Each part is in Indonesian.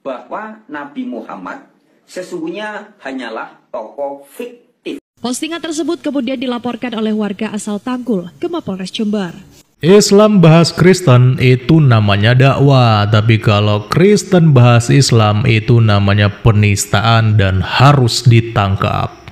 bahwa Nabi Muhammad sesungguhnya hanyalah tokoh fiktif. Postingan tersebut kemudian dilaporkan oleh warga asal Tangkul ke Mapolres Jember. Islam bahas Kristen itu namanya dakwah, tapi kalau Kristen bahas Islam itu namanya penistaan dan harus ditangkap.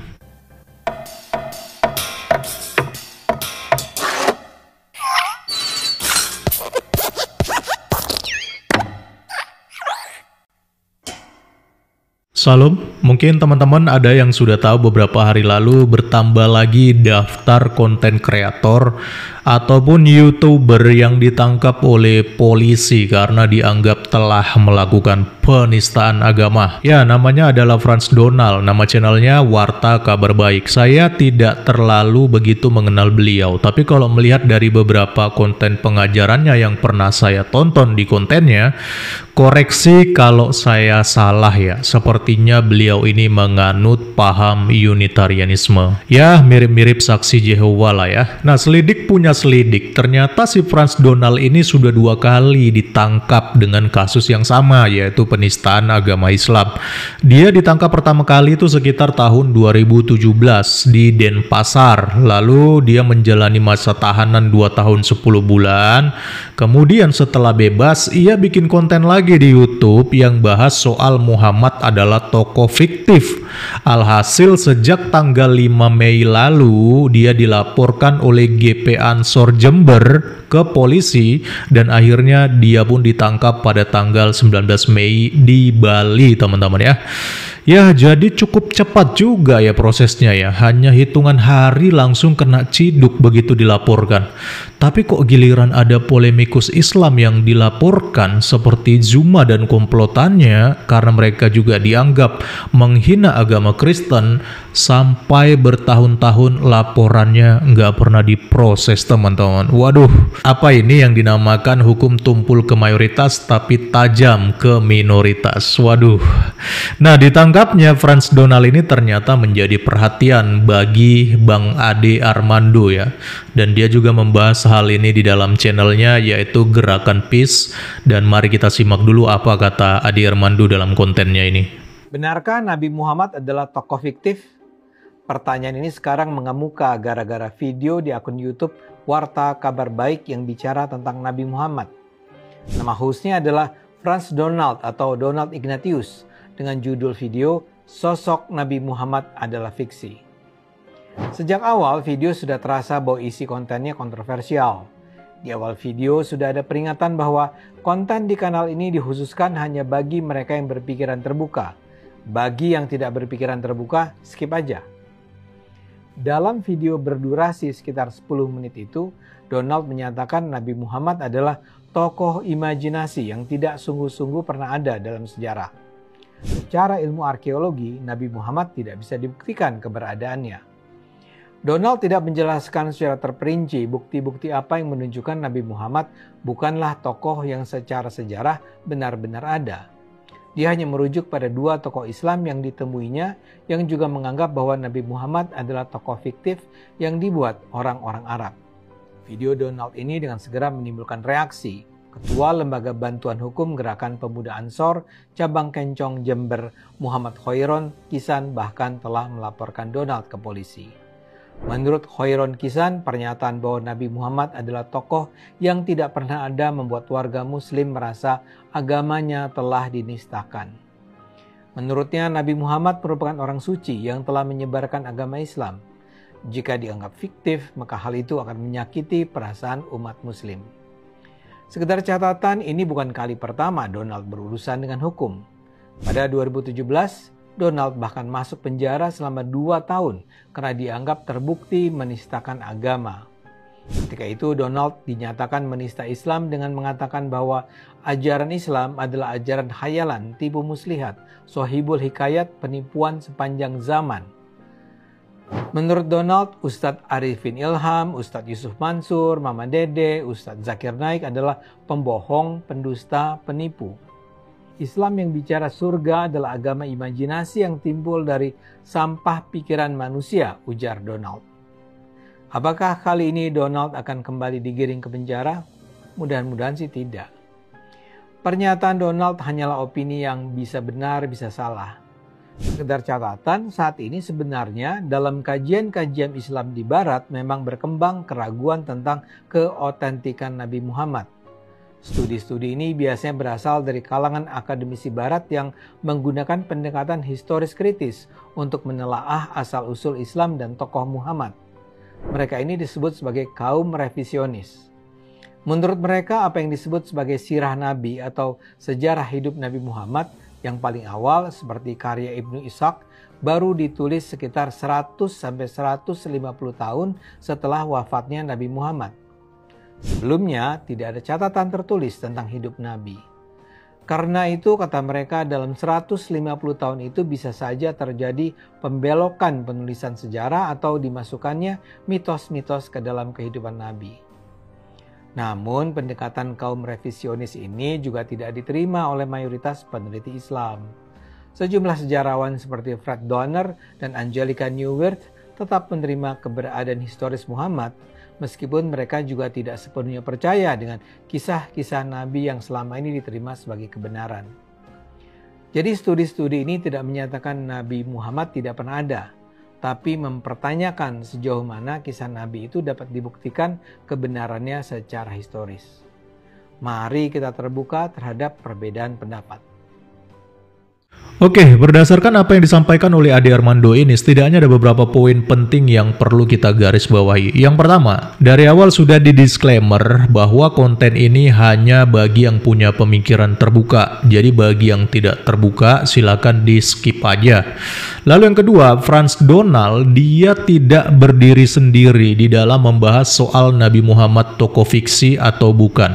Salam, mungkin teman-teman ada yang sudah tahu beberapa hari lalu bertambah lagi daftar konten kreator ataupun YouTuber yang ditangkap oleh polisi karena dianggap telah melakukan penistaan agama. Ya, namanya adalah Frans Donald, nama channelnya Warta Kabar Baik. Saya tidak terlalu begitu mengenal beliau, tapi kalau melihat dari beberapa konten pengajarannya yang pernah saya tonton di kontennya, koreksi kalau saya salah ya, sepertinya beliau ini menganut paham Unitarianisme. Ya, mirip-mirip saksi Jehovah lah ya. Nah, selidik punya selidik, ternyata si Frans Donald ini sudah 2 kali ditangkap dengan kasus yang sama, yaitu penistaan agama Islam. Dia ditangkap pertama kali itu sekitar tahun 2017 di Denpasar, lalu dia menjalani masa tahanan 2 tahun 10 bulan, kemudian setelah bebas, ia bikin konten lagi di YouTube yang bahas soal Muhammad adalah tokoh fiktif. Alhasil sejak tanggal 5 Mei lalu dia dilaporkan oleh GP Ansor Jember ke polisi dan akhirnya dia pun ditangkap pada tanggal 19 Mei di Bali, teman-teman ya. Ya, jadi cukup cepat juga ya prosesnya ya. Hanya hitungan hari langsung kena ciduk begitu dilaporkan. Tapi kok giliran ada polemikus Islam yang dilaporkan seperti Zuma dan komplotannya karena mereka juga dianggap menghina agama Kristen, sampai bertahun-tahun laporannya nggak pernah diproses, teman-teman. Waduh, apa ini yang dinamakan hukum tumpul ke mayoritas tapi tajam ke minoritas? Waduh. Nah, ditangkapnya Frans Donald ini ternyata menjadi perhatian bagi Bang Ade Armando ya. Dan dia juga membahas hal ini di dalam channelnya yaitu Gerakan Peace. Dan mari kita simak dulu apa kata Ade Armando dalam kontennya ini. Benarkah Nabi Muhammad adalah tokoh fiktif? Pertanyaan ini sekarang mengemuka gara-gara video di akun YouTube Warta Kabar Baik yang bicara tentang Nabi Muhammad. Nama hostnya adalah Frans Donald atau Donald Ignatius dengan judul video Sosok Nabi Muhammad adalah Fiksi. Sejak awal video sudah terasa bahwa isi kontennya kontroversial. Di awal video sudah ada peringatan bahwa konten di kanal ini dikhususkan hanya bagi mereka yang berpikiran terbuka. Bagi yang tidak berpikiran terbuka, skip aja. Dalam video berdurasi sekitar 10 menit itu, Donald menyatakan Nabi Muhammad adalah tokoh imajinasi yang tidak sungguh-sungguh pernah ada dalam sejarah. Secara ilmu arkeologi, Nabi Muhammad tidak bisa dibuktikan keberadaannya. Donald tidak menjelaskan secara terperinci bukti-bukti apa yang menunjukkan Nabi Muhammad bukanlah tokoh yang secara sejarah benar-benar ada. Dia hanya merujuk pada 2 tokoh Islam yang ditemuinya yang juga menganggap bahwa Nabi Muhammad adalah tokoh fiktif yang dibuat orang-orang Arab. Video Donald ini dengan segera menimbulkan reaksi. Ketua Lembaga Bantuan Hukum Gerakan Pemuda Ansor, Cabang Kencong Jember, Muhammad Khoiron Kisan bahkan telah melaporkan Donald ke polisi. Menurut Khoiron Kisan, pernyataan bahwa Nabi Muhammad adalah tokoh yang tidak pernah ada membuat warga muslim merasa agamanya telah dinistakan. Menurutnya, Nabi Muhammad merupakan orang suci yang telah menyebarkan agama Islam. Jika dianggap fiktif, maka hal itu akan menyakiti perasaan umat muslim. Sekedar catatan, ini bukan kali pertama Donald berurusan dengan hukum. Pada 2017, Donald bahkan masuk penjara selama 2 tahun karena dianggap terbukti menistakan agama. Ketika itu Donald dinyatakan menista Islam dengan mengatakan bahwa ajaran Islam adalah ajaran khayalan, tipu muslihat, sohibul hikayat, penipuan sepanjang zaman. Menurut Donald, Ustadz Arifin Ilham, Ustadz Yusuf Mansur, Mama Dede, Ustadz Zakir Naik adalah pembohong, pendusta, penipu. Islam yang bicara surga adalah agama imajinasi yang timbul dari sampah pikiran manusia, ujar Donald. Apakah kali ini Donald akan kembali digiring ke penjara? Mudah-mudahan sih tidak. Pernyataan Donald hanyalah opini yang bisa benar, bisa salah. Sekedar catatan, saat ini sebenarnya dalam kajian-kajian Islam di Barat memang berkembang keraguan tentang keotentikan Nabi Muhammad. Studi-studi ini biasanya berasal dari kalangan akademisi Barat yang menggunakan pendekatan historis kritis untuk menelaah asal-usul Islam dan tokoh Muhammad. Mereka ini disebut sebagai kaum revisionis. Menurut mereka, apa yang disebut sebagai sirah Nabi atau sejarah hidup Nabi Muhammad yang paling awal seperti karya Ibnu Ishaq baru ditulis sekitar 100-150 tahun setelah wafatnya Nabi Muhammad. Sebelumnya, tidak ada catatan tertulis tentang hidup Nabi. Karena itu, kata mereka, dalam 150 tahun itu bisa saja terjadi pembelokan penulisan sejarah atau dimasukkannya mitos-mitos ke dalam kehidupan Nabi. Namun, pendekatan kaum revisionis ini juga tidak diterima oleh mayoritas peneliti Islam. Sejumlah sejarawan seperti Fred Donner dan Angelica Neuwirth tetap menerima keberadaan historis Muhammad, meskipun mereka juga tidak sepenuhnya percaya dengan kisah-kisah Nabi yang selama ini diterima sebagai kebenaran. Jadi studi-studi ini tidak menyatakan Nabi Muhammad tidak pernah ada, tapi mempertanyakan sejauh mana kisah Nabi itu dapat dibuktikan kebenarannya secara historis. Mari kita terbuka terhadap perbedaan pendapat. Oke, berdasarkan apa yang disampaikan oleh Ade Armando ini, setidaknya ada beberapa poin penting yang perlu kita garis bawahi. Yang pertama, dari awal sudah di disclaimer bahwa konten ini hanya bagi yang punya pemikiran terbuka. Jadi bagi yang tidak terbuka, silakan di skip aja. Lalu yang kedua, Frans Donald, dia tidak berdiri sendiri di dalam membahas soal Nabi Muhammad tokoh fiksi atau bukan.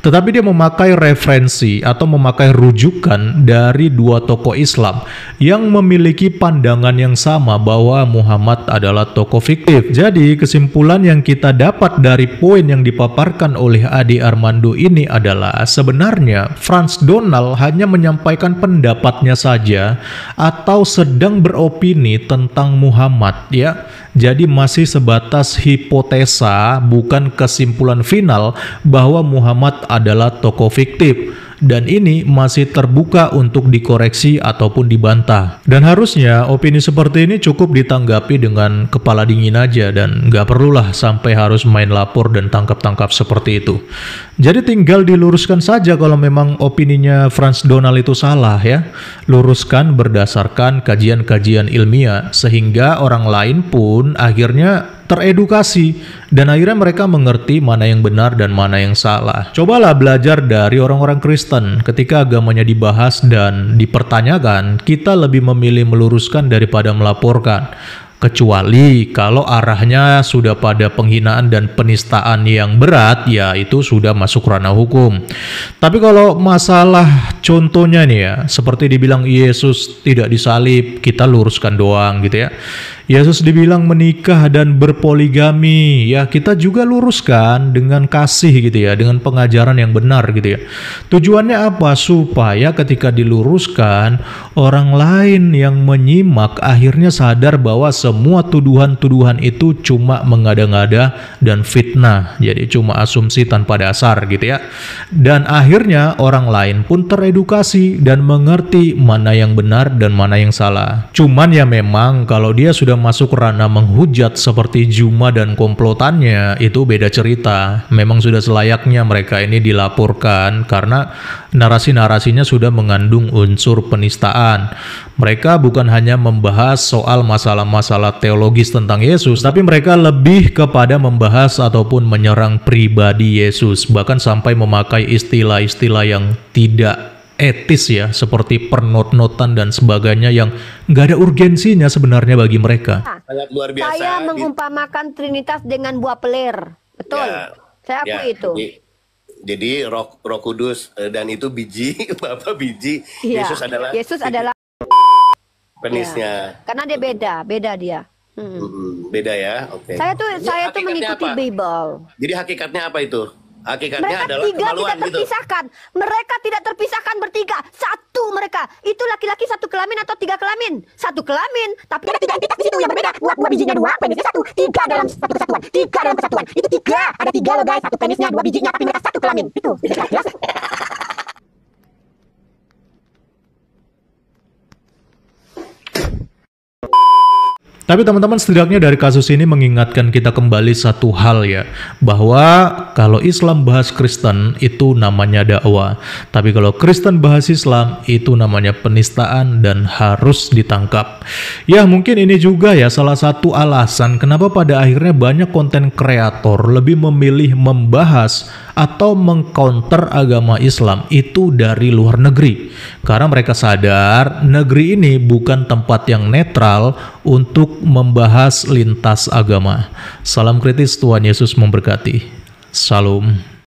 Tetapi dia memakai referensi atau memakai rujukan dari dua tokoh Islam yang memiliki pandangan yang sama bahwa Muhammad adalah tokoh fiktif. Jadi kesimpulan yang kita dapat dari poin yang dipaparkan oleh Ade Armando ini adalah sebenarnya Frans Donald hanya menyampaikan pendapatnya saja atau sedang beropini tentang Muhammad, ya. Jadi masih sebatas hipotesa, bukan kesimpulan final bahwa Muhammad adalah tokoh fiktif. Dan ini masih terbuka untuk dikoreksi ataupun dibantah. Dan harusnya opini seperti ini cukup ditanggapi dengan kepala dingin aja dan nggak perlulah sampai harus main lapor dan tangkap-tangkap seperti itu. Jadi tinggal diluruskan saja kalau memang opininya Frans Donald itu salah, ya. Luruskan berdasarkan kajian-kajian ilmiah sehingga orang lain pun akhirnya teredukasi dan akhirnya mereka mengerti mana yang benar dan mana yang salah. Cobalah belajar dari orang-orang Kristen. Ketika agamanya dibahas dan dipertanyakan, kita lebih memilih meluruskan daripada melaporkan. Kecuali kalau arahnya sudah pada penghinaan dan penistaan yang berat, ya itu sudah masuk ranah hukum. Tapi kalau masalah contohnya nih ya, seperti dibilang Yesus tidak disalib, kita luruskan doang gitu ya. Yesus dibilang menikah dan berpoligami, ya kita juga luruskan dengan kasih gitu ya, dengan pengajaran yang benar gitu ya. Tujuannya apa? Supaya ketika diluruskan, orang lain yang menyimak akhirnya sadar bahwa semua tuduhan-tuduhan itu cuma mengada-ngada dan fitnah. Jadi cuma asumsi tanpa dasar gitu ya. Dan akhirnya orang lain pun teredukasi dan mengerti mana yang benar dan mana yang salah. Cuman ya memang kalau dia sudah masuk ranah menghujat seperti Juma dan komplotannya, itu beda cerita. Memang sudah selayaknya mereka ini dilaporkan karena narasi-narasinya sudah mengandung unsur penistaan. Mereka bukan hanya membahas soal masalah-masalah teologis tentang Yesus, tapi mereka lebih kepada membahas ataupun menyerang pribadi Yesus, bahkan sampai memakai istilah-istilah yang tidak etis ya, seperti pernot-notan dan sebagainya yang nggak ada urgensinya sebenarnya bagi mereka. Sangat luar biasa. Saya mengumpamakan Trinitas dengan buah pelir, betul? Ya, saya akui itu. Jadi Roh Kudus dan itu biji, Bapak biji. Ya, Yesus adalah penisnya. Ya, karena dia beda dia. Beda ya, oke. Saya tuh mengikuti Bible. Jadi hakikatnya apa itu? Hakikatnya mereka adalah tiga kemaluan tidak terpisahkan. Gitu. Mereka tidak terpisahkan bertiga. Satu mereka. Itu laki-laki satu kelamin atau tiga kelamin. Satu kelamin. Tapi ada tiga entitas di situ yang berbeda. Buah bijinya dua, penisnya satu. Tiga dalam satu kesatuan. Tiga dalam kesatuan. Itu tiga. Ada tiga loh guys. Satu penisnya, dua bijinya. Tapi mereka satu kelamin. Itu. Jelas. Tapi teman-teman, setidaknya dari kasus ini mengingatkan kita kembali satu hal ya, bahwa kalau Islam bahas Kristen itu namanya dakwah, tapi kalau Kristen bahas Islam itu namanya penistaan dan harus ditangkap. Ya mungkin ini juga ya salah satu alasan kenapa pada akhirnya banyak konten kreator lebih memilih membahas atau mengcounter agama Islam itu dari luar negeri, karena mereka sadar negeri ini bukan tempat yang netral untuk membahas lintas agama. Salam kritis, Tuhan Yesus memberkati. Salam.